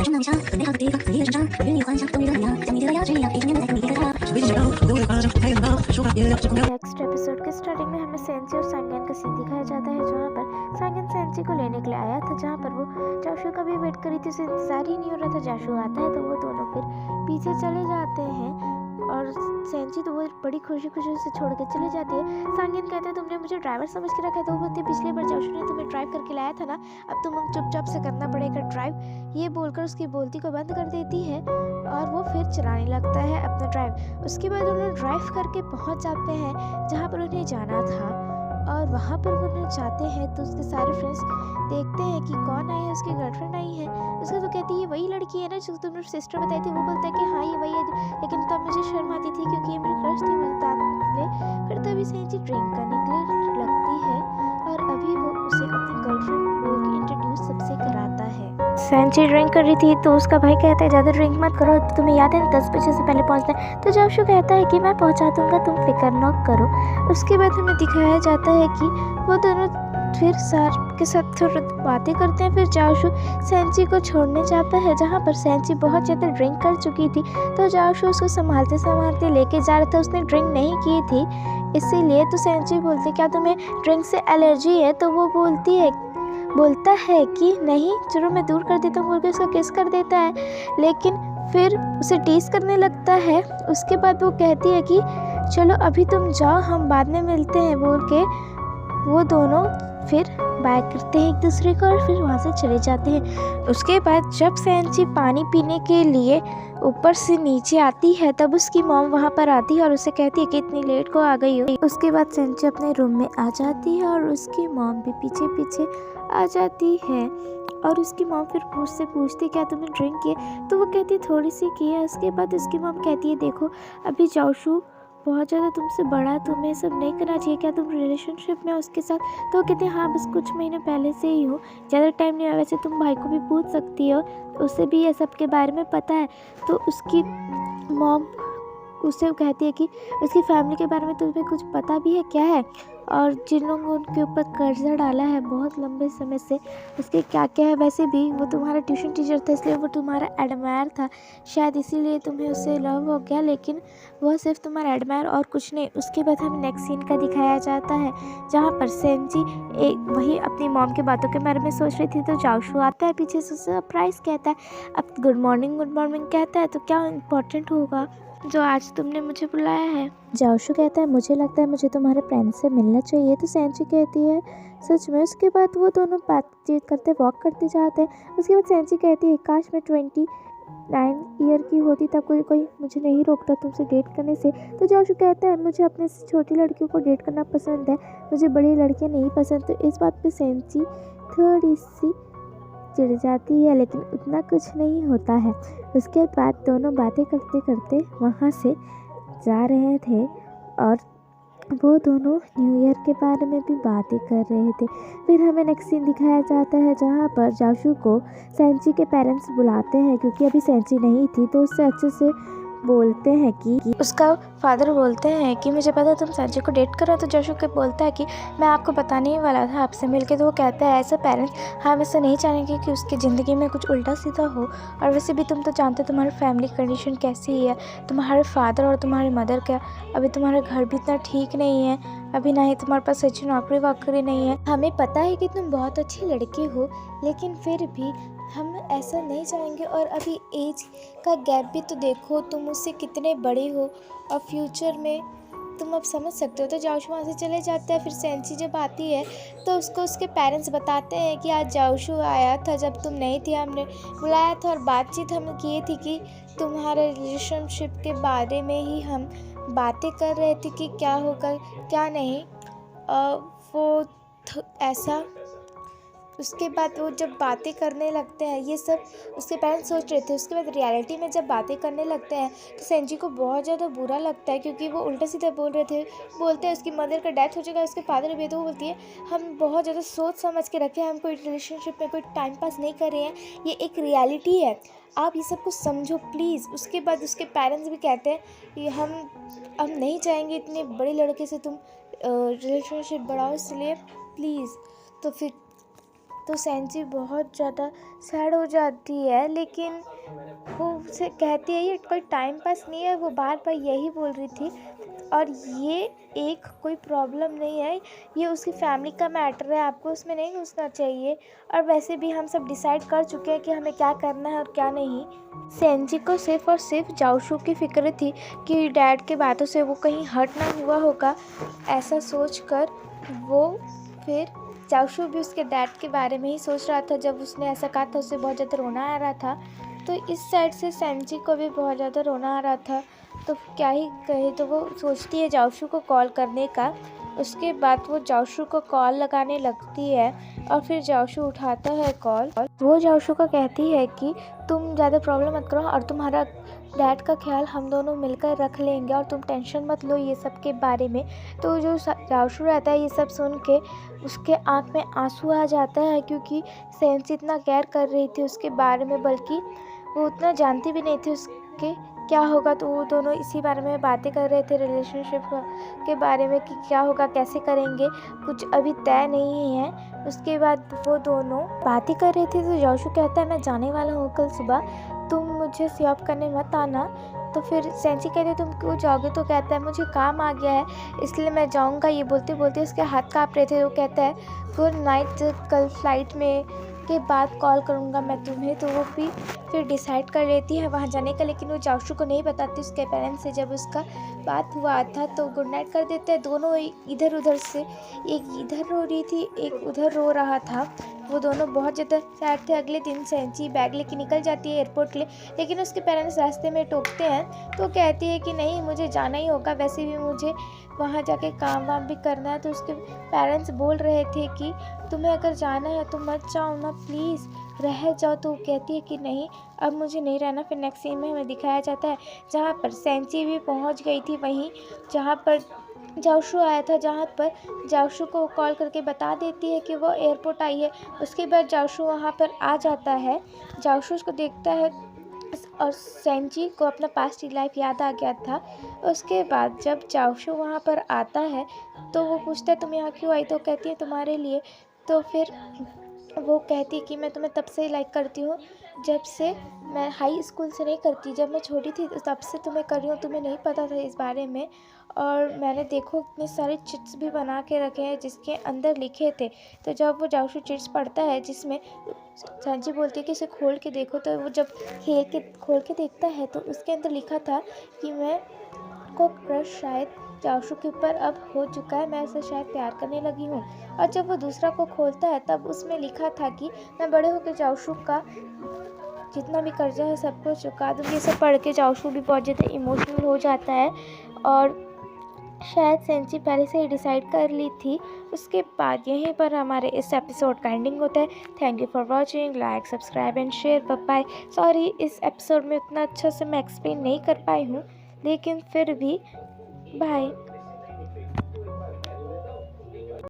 人生那么长，很美好的地方，你的身上，我愿意幻想，终于的很亮，像你的牙齿一样，一天天的在你的头。是微信聊，我也夸张，太阳高，说话也聊，是空调。नेक्स्ट episode के starting में हमें सेंची और सांगन का सीन दिखाया जाता है, जहाँ पर सांगन सेंची को लेने के लिए आया था, जहाँ पर वो जाशु का भी वेट करी थी. उसे इंतजार ही नहीं हो रहा था. जाशु आता है तो वो दोनों फिर पीछे चले जाते हैं और सेंची तो वो बड़ी खुशी उसे छोड़ के चली जाती है. सांगन कहता है तुमने मुझे ड्राइवर समझ के रखा है, तो वो बोलती है पिछली बार जाशु ने तुम्हें ड्राइव करके लाया था ना, अब तुम चुपचाप से करना पड़ेगा ड्राइव. ये बोलकर उसकी बोलती को बंद कर देती है और वो फिर चलाने लगता है अपना ड्राइव. उसके बाद उन्होंने ड्राइव करके पहुंच जाते हैं जहां पर उन्हें जाना था और वहाँ पर वो उन्हें जाते हैं तो उसके सारे फ्रेंड्स देखते हैं कि कौन आई है. उसकी गर्लफ्रेंड आई है. उसका तो कहती है ये वही लड़की है ना जो तुमने सिस्टर बताई थी. वो बोलता है कि हाँ ये वही है, लेकिन तब मुझे शर्म आती थी क्योंकि ये मेरी क्रश थी, मुझे बताने के लिए. फिर तभी सेंची ड्रिंक करने के लिए लगती है और अभी वो उसे अपनी गर्लफ्रेंड बोल के इंट्रोड्यूस सबसे कराता है. सेंची ड्रिंक कर रही थी तो उसका भाई कहता है ज़्यादा ड्रिंक मत करो, तुम्हें याद है 10 बजे से पहले पहुंचना है. तो जाशु कहता है कि मैं पहुंचा दूंगा, तुम फिक्र न करो. उसके बाद हमें दिखाया जाता है कि वो दोनों फिर सार के साथ थोड़ी बातें करते हैं. फिर जाशु सेंची को छोड़ने जाता है जहाँ पर सेंची बहुत ज़्यादा ड्रिंक कर चुकी थी. तो जाशु उसको संभालते संभालते लेके जा रहा था. उसने ड्रिंक नहीं की थी इसीलिए. तो सेंची बोलती क्या तुम्हें ड्रिंक से एलर्जी है? तो वो बोलता है कि नहीं, चलो मैं दूर कर देता हूँ बोल के उसको किस कर देता है, लेकिन फिर उसे टीस करने लगता है. उसके बाद वो कहती है कि चलो अभी तुम जाओ, हम बाद में मिलते हैं बोल के वो दोनों फिर बाय करते हैं एक दूसरे को और फिर वहाँ से चले जाते हैं. उसके बाद जब सेंची पानी पीने के लिए ऊपर से नीचे आती है तब उसकी मॉम वहाँ पर आती है और उसे कहती है कि इतनी लेट को आ गई हो. उसके बाद सेंची अपने रूम में आ जाती है और उसकी मॉम भी पीछे पीछे आ जाती है और उसकी मॉम फिर उससे पूछती क्या तुमने ड्रिंक किया? तो वो कहती है थोड़ी सी की है. उसके बाद उसकी मॉम कहती है देखो अभी जाशु बहुत ज़्यादा तुमसे बड़ा, तुम्हें सब नहीं करना चाहिए, क्या तुम रिलेशनशिप में उसके साथ? तो वो कहते हैं हाँ बस कुछ महीने पहले से ही हो, ज़्यादा टाइम नहीं हुआ. वैसे तुम भाई को भी पूछ सकती हो, उसे भी ये सब के बारे में पता है. तो उसकी मॉम उससे कहती है कि उसकी फैमिली के बारे में तुम्हें कुछ पता भी है क्या है, और जिन लोगों ने उनके ऊपर कर्जा डाला है बहुत लंबे समय से उसके क्या क्या है. वैसे भी वो तुम्हारा ट्यूशन टीचर था इसलिए वो तुम्हारा एडमायर था, शायद इसीलिए तुम्हें उससे लव हो गया, लेकिन वह सिर्फ तुम्हारा एडमायर और कुछ नहीं. उसके बाद हमें नेक्स्ट सीन का दिखाया जाता है जहाँ पर सेंची वही अपनी मॉम की बातों के बारे में सोच रही थी. तो जाशु आता है पीछे से, सरप्राइज़ कहता है, अब गुड मॉर्निंग कहता है. तो क्या इम्पोर्टेंट होगा जो आज तुमने मुझे बुलाया है? जाशु कहता है मुझे लगता है मुझे तुम्हारे फ्रेंड से मिलना चाहिए. तो सेंची कहती है सच में? उसके बाद वो दोनों बातचीत करते वॉक करते जाते हैं. उसके बाद सेंची कहती है काश मैं 29 ईयर की होती तब कोई मुझे नहीं रोकता तुमसे डेट करने से. तो जाशु कहता है मुझे अपने से छोटी लड़कियों को डेट करना पसंद है, मुझे बड़ी लड़कियाँ नहीं पसंद. तो इस बात पर सेंची थोड़ी सी चिढ़ जाती है, लेकिन उतना कुछ नहीं होता है. उसके बाद दोनों बातें करते करते वहाँ से जा रहे थे और वो दोनों न्यू ईयर के बारे में भी बातें कर रहे थे. फिर हमें नेक्स्ट सीन दिखाया जाता है जहाँ पर जाशु को सेंची के पेरेंट्स बुलाते हैं क्योंकि अभी सेंची नहीं थी. तो उससे अच्छे से बोलते हैं कि उसका फादर बोलते हैं कि मुझे पता है तुम सेंची को डेट कर रहे हो. तो जाशु के बोलता है कि मैं आपको बताने ही वाला था आपसे मिलके. तो वो कहता है ऐसा पेरेंट्स हम ऐसा नहीं चाहेंगे कि उसकी ज़िंदगी में कुछ उल्टा सीधा हो, और वैसे भी तुम तो जानते हो तुम्हारी फैमिली कंडीशन कैसी है, तुम्हारे फादर और तुम्हारी मदर का अभी तुम्हारा घर भी इतना ठीक नहीं है, अभी ना ही तुम्हारे पास अच्छी नौकरी वाकरी नहीं है. हमें पता है कि तुम बहुत अच्छी लड़की हो, लेकिन फिर भी हम ऐसा नहीं चाहेंगे. और अभी एज का गैप भी तो देखो, तुम उससे कितने बड़े हो और फ्यूचर में तुम अब समझ सकते हो. तो जाशु वहाँ से चले जाता है. फिर सेंची जब आती है तो उसको उसके पेरेंट्स बताते हैं कि आज जाशु आया था जब तुम नहीं थी, हमने बुलाया था और बातचीत हम किए थी कि तुम्हारे रिलेशनशिप के बारे में ही हम बातें कर रहे थे कि क्या होगा क्या नहीं. वो ऐसा उसके बाद वो जब बातें करने लगते हैं ये सब उसके पेरेंट्स सोच रहे थे. उसके बाद रियलिटी में जब बातें करने लगते हैं तो सेंची को बहुत ज़्यादा बुरा लगता है क्योंकि वो उल्टा सीधा बोल रहे थे. बोलते हैं उसकी मदर का डेथ हो जाएगा, उसके फादर भी. तो वो बोलती है हम बहुत ज़्यादा सोच समझ के रखे हैं, हम कोई रिलेशनशिप में कोई टाइम पास नहीं कर रहे हैं, ये एक रियलिटी है, आप ये सब कुछ समझो प्लीज़. उसके बाद उसके पेरेंट्स भी कहते हैं कि हम नहीं चाहेंगे इतने बड़े लड़के से तुम रिलेशनशिप बढ़ाओ, इसलिए प्लीज़. तो फिर तो सेंची बहुत ज़्यादा सैड हो जाती है, लेकिन वो उसे कहती है ये कोई टाइम पास नहीं है, वो बार बार यही बोल रही थी। और ये एक कोई प्रॉब्लम नहीं है, ये उसकी फैमिली का मैटर है, आपको उसमें नहीं घुसना चाहिए। और वैसे भी हम सब डिसाइड कर चुके हैं कि हमें क्या करना है और क्या नहीं। सेंजी को सिर्फ और सिर्फ जाओशू की फिक्र थी कि डैड के बातों से वो कहीं हर्ट ना हुआ होगा। ऐसा सोचकर वो फिर जाओशू भी उसके डैड के बारे में ही सोच रहा था। जब उसने ऐसा कहा था उसे बहुत ज़्यादा रोना आ रहा था, तो इस साइड से सेंजी को भी बहुत ज़्यादा रोना आ रहा था। तो क्या ही कहे, तो वो सोचती है जाओशू को कॉल करने का। उसके बाद वो जाओशू को कॉल लगाने लगती है और फिर जाओशू उठाता है कॉल। वो जाओशू को कहती है कि तुम ज़्यादा प्रॉब्लम मत करो और तुम्हारा डैड का ख्याल हम दोनों मिलकर रख लेंगे और तुम टेंशन मत लो ये सब के बारे में। तो जो जाओशू रहता है ये सब सुन के उसके आँख में आंसू आ जाता है, क्योंकि सेंसी इतना केयर कर रही थी उसके बारे में, बल्कि वो उतना जानती भी नहीं थी उसके क्या होगा। तो वो दोनों इसी बारे में बातें कर रहे थे, रिलेशनशिप के बारे में कि क्या होगा, कैसे करेंगे, कुछ अभी तय नहीं है। उसके बाद वो दोनों बातें कर रहे थे, तो जाओशू कहता है मैं जाने वाला हूँ कल सुबह, तुम मुझे स्टॉप करने मत आना। तो फिर सेंची कहते है तुम क्यों जाओगे, तो कहता है मुझे काम आ गया है इसलिए मैं जाऊँगा। ये बोलते बोलते उसके हाथ काँप रहे थे। वो कहता है गुड नाइट, कल फ्लाइट में के बाद कॉल करूँगा मैं तुम्हें। तो वो भी फिर डिसाइड कर लेती है वहाँ जाने का, लेकिन वो जाओशू को नहीं बताती उसके पेरेंट्स से। जब उसका बात हुआ था तो गुड नाइट कर देते हैं दोनों इधर उधर से। एक इधर रो रही थी, एक उधर रो रहा था। वो दोनों बहुत ज़्यादा सैड थे। अगले दिन सेंची बैग लेके निकल जाती है एयरपोर्ट के लिए, लेकिन उसके पेरेंट्स रास्ते में टोकते हैं। तो कहती है कि नहीं मुझे जाना ही होगा, वैसे भी मुझे वहाँ जाके काम वाम भी करना है। तो उसके पेरेंट्स बोल रहे थे कि तुम्हें अगर जाना है तो मत जाओ ना, प्लीज़ रह जाओ। तो वो कहती है कि नहीं अब मुझे नहीं रहना। फिर नेक्स्ट सीन में हमें दिखाया जाता है जहाँ पर सेंची भी पहुँच गई थी वहीं जहाँ पर जाओशू आया था, जहाँ पर जाओशू को कॉल करके बता देती है कि वो एयरपोर्ट आई है। उसके बाद जाओशू वहाँ पर आ जाता है, जाओशू उसको देखता है और सेंजी को अपना पास्ट लाइफ याद आ गया था। उसके बाद जब जाओशू वहाँ पर आता है तो वो पूछता है तुम यहाँ क्यों आई, तो कहती है तुम्हारे लिए। तो फिर वो कहती है कि मैं तुम्हें तब से लाइक करती हूँ जब से मैं हाई स्कूल से नहीं करती, जब मैं छोटी थी तब से तुम्हें कर रही हूँ, तुम्हें नहीं पता था इस बारे में। और मैंने देखो इतने सारे चिट्स भी बना के रखे हैं जिसके अंदर लिखे थे। तो जब वो जाओशू चिट्स पढ़ता है जिसमें सांची बोलती है कि इसे खोल के देखो, तो वो जब खोल के देखता है तो उसके अंदर लिखा था कि मैं को क्रश शायद जाओशू के ऊपर अब हो चुका है, मैं उसे शायद प्यार करने लगी हूँ। और जब वो दूसरा को खोलता है तब उसमें लिखा था कि मैं बड़े होकर जाओशू का जितना भी कर्जा है सबको चुका दूँगी। ये सब पढ़ के जाओशू भी बहुत ज़्यादा इमोशनल हो जाता है और शायद सेंची पहले से ही डिसाइड कर ली थी। उसके बाद यहीं पर हमारे इस एपिसोड का एंडिंग होता है। Thank you for watching, like subscribe and share. Bye. Sorry इस एपिसोड में उतना अच्छा से मैं एक्सप्लेन नहीं कर पाई हूँ, लेकिन फिर भी बाय।